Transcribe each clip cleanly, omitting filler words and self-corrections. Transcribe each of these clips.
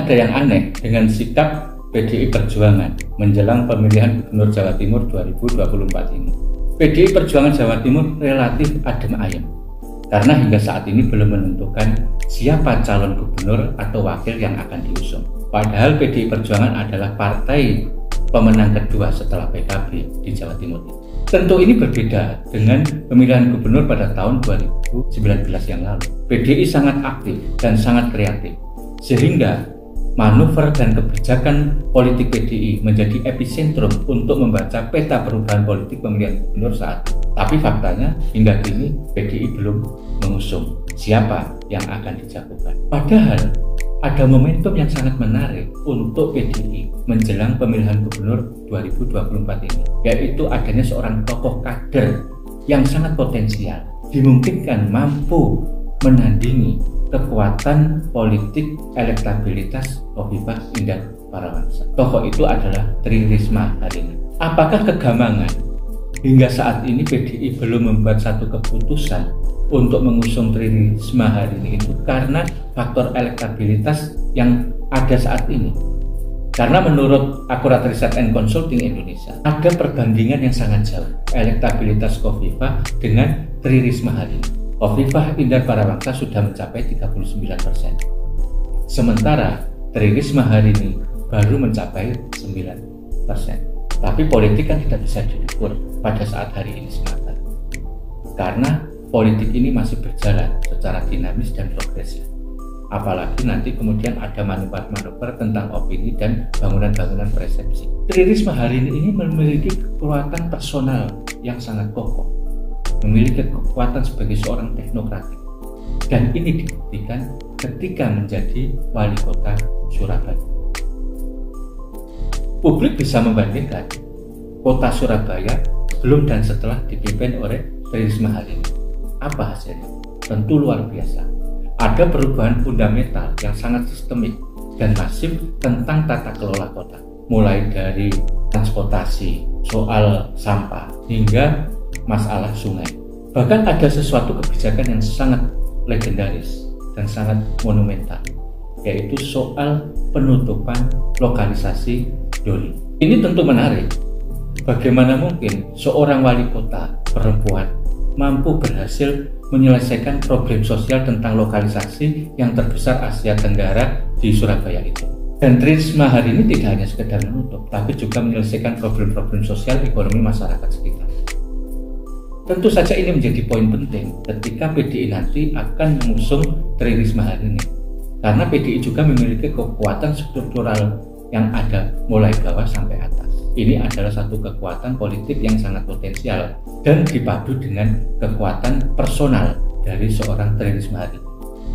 Nampaknya ada yang aneh dengan sikap PDI Perjuangan menjelang pemilihan Gubernur Jawa Timur 2024 ini. PDI Perjuangan Jawa Timur relatif adem ayem karena hingga saat ini belum menentukan siapa calon gubernur atau wakil yang akan diusung. Padahal PDI Perjuangan adalah partai pemenang kedua setelah PKB di Jawa Timur. Tentu ini berbeda dengan pemilihan gubernur pada tahun 2019 yang lalu. PDI sangat aktif dan sangat kreatif, sehingga manuver dan kebijakan politik PDI menjadi epicentrum untuk membaca peta perubahan politik pemilihan gubernur saat ini. Tapi faktanya hingga kini PDI belum mengusung siapa yang akan dijagokan. Padahal ada momentum yang sangat menarik untuk PDI menjelang pemilihan gubernur 2024 ini, yaitu adanya seorang tokoh kader yang sangat potensial, dimungkinkan mampu menandingi kekuatan politik elektabilitas Khofifah Indar Parawansa. Tokoh itu adalah Tri Risma hari ini. Apakah kegamangan hingga saat ini PDI belum membuat satu keputusan untuk mengusung Tri Risma hari ini itu karena faktor elektabilitas yang ada saat ini? Karena menurut Akurat Research and Consulting Indonesia ada perbandingan yang sangat jauh elektabilitas Khofifah dengan Tri Risma hari ini. Khofifah Indar Parawansa sudah mencapai 39%. Sementara Tri Risma hari ini baru mencapai 9%. Tapi politik kan tidak bisa diukur pada saat hari ini semata. Karena politik ini masih berjalan secara dinamis dan progresif. Apalagi nanti kemudian ada manuver-manuver tentang opini dan bangunan-bangunan persepsi. Tri Risma hari ini memiliki kekuatan personal yang sangat kokoh, memiliki kekuatan sebagai seorang teknokratik, dan ini dibuktikan ketika menjadi wali kota Surabaya. Publik bisa membandingkan kota Surabaya sebelum dan setelah dipimpin oleh Tri Risma hari ini. Apa hasilnya? Tentu luar biasa. Ada perubahan fundamental yang sangat sistemik dan masif tentang tata kelola kota, mulai dari transportasi, soal sampah, hingga masalah sungai. Bahkan ada sesuatu kebijakan yang sangat legendaris dan sangat monumental, yaitu soal penutupan lokalisasi Doli. Ini tentu menarik. Bagaimana mungkin seorang wali kota perempuan mampu berhasil menyelesaikan problem sosial tentang lokalisasi yang terbesar Asia Tenggara di Surabaya itu. Dan Tri Risma hari ini tidak hanya sekedar menutup, tapi juga menyelesaikan problem-problem sosial ekonomi masyarakat sekitar. Tentu saja ini menjadi poin penting ketika PDI nanti akan mengusung Tri Risma hari ini. Karena PDI juga memiliki kekuatan struktural yang ada mulai bawah sampai atas. Ini adalah satu kekuatan politik yang sangat potensial dan dipadu dengan kekuatan personal dari seorang Tri Risma hari ini.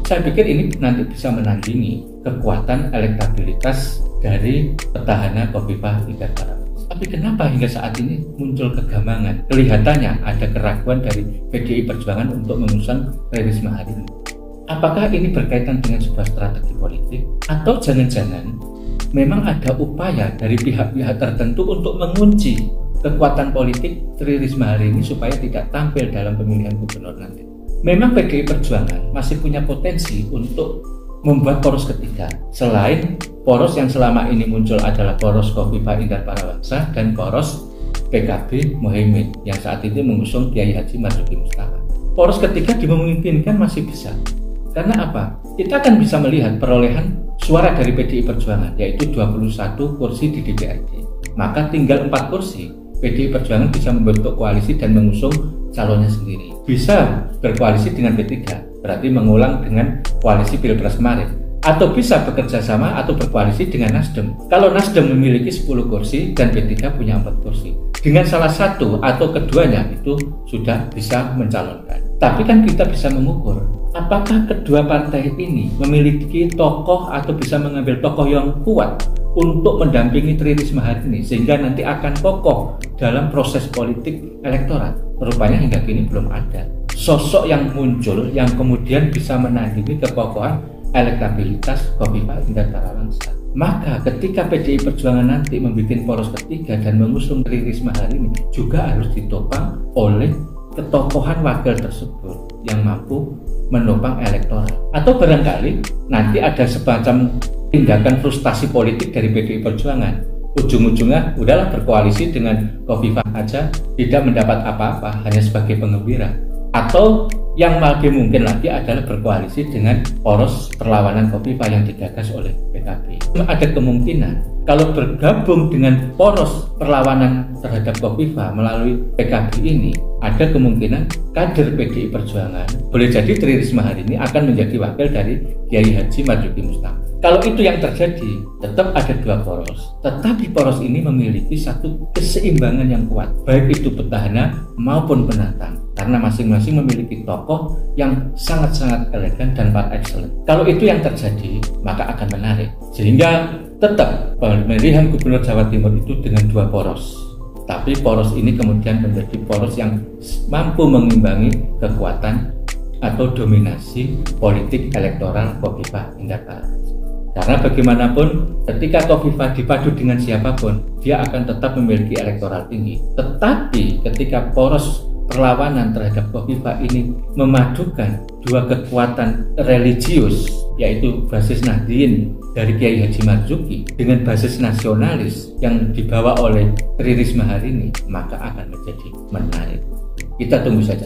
Saya pikir ini nanti bisa menandingi kekuatan elektabilitas dari petahana Khofifah Indar Parawansa. Tapi kenapa hingga saat ini muncul kegamangan? Kelihatannya ada keraguan dari PDI Perjuangan untuk mengusung Tri Risma hari ini. Apakah ini berkaitan dengan sebuah strategi politik? Atau jangan-jangan memang ada upaya dari pihak-pihak tertentu untuk mengunci kekuatan politik Tri Risma hari ini supaya tidak tampil dalam pemilihan gubernur nanti? Memang PDI Perjuangan masih punya potensi untuk membuat poros ketiga selain poros yang selama ini muncul adalah poros Khofifah Indar Parawansa dan poros PKB Muhaimin yang saat ini mengusung Kiai Haji Marzuki Mustafa. Poros ketiga dimungkinkan masih bisa. Karena apa? Kita akan bisa melihat perolehan suara dari PDI Perjuangan, yaitu 21 kursi di DPRD. Maka tinggal 4 kursi, PDI Perjuangan bisa membentuk koalisi dan mengusung calonnya sendiri. Bisa berkoalisi dengan P3, berarti mengulang dengan koalisi Pilpres kemarin. Atau bisa bekerja sama atau berkoalisi dengan Nasdem. Kalau Nasdem memiliki 10 kursi dan P3 punya 4 kursi. Dengan salah satu atau keduanya itu sudah bisa mencalonkan. Tapi kan kita bisa mengukur apakah kedua partai ini memiliki tokoh atau bisa mengambil tokoh yang kuat untuk mendampingi Tri Risma hari ini sehingga nanti akan kokoh dalam proses politik elektoral. Rupanya hingga kini belum ada sosok yang muncul yang kemudian bisa menandingi kekokohan elektabilitas Khofifah Indar Parawansa. Maka ketika PDI Perjuangan nanti membuat poros ketiga dan mengusung Tri Risma hari ini juga harus ditopang oleh ketokohan wakil tersebut yang mampu menopang elektoral. Atau barangkali nanti ada semacam tindakan frustasi politik dari PDI Perjuangan. Ujung-ujungnya udahlah berkoalisi dengan Khofifah aja, tidak mendapat apa-apa, hanya sebagai penggembira. Atau yang lebih mungkin lagi adalah berkoalisi dengan poros perlawanan Khofifah yang digagas oleh PKB. Ada kemungkinan kalau bergabung dengan poros perlawanan terhadap Khofifah melalui PKB ini, ada kemungkinan kader PDI Perjuangan, boleh jadi Tri Risma hari ini akan menjadi wakil dari Kiai Haji Marzuki Mustafa. Kalau itu yang terjadi, tetap ada dua poros. Tetapi poros ini memiliki satu keseimbangan yang kuat, baik itu petahana maupun penantang. Karena masing-masing memiliki tokoh yang sangat-sangat elegan dan par excellence. Kalau itu yang terjadi, maka akan menarik. Sehingga tetap pemilihan gubernur Jawa Timur itu dengan dua poros. Tapi poros ini kemudian menjadi poros yang mampu mengimbangi kekuatan atau dominasi politik elektoral Khofifah Indar Parawansa. Karena bagaimanapun ketika Khofifah dipadu dengan siapapun, dia akan tetap memiliki elektoral tinggi. Tetapi ketika poros perlawanan terhadap Khofifah ini memadukan dua kekuatan religius, yaitu basis Nahdien dari Kiai Haji Marzuki dengan basis nasionalis yang dibawa oleh Tri Risma hari ini, maka akan menjadi menarik. Kita tunggu saja.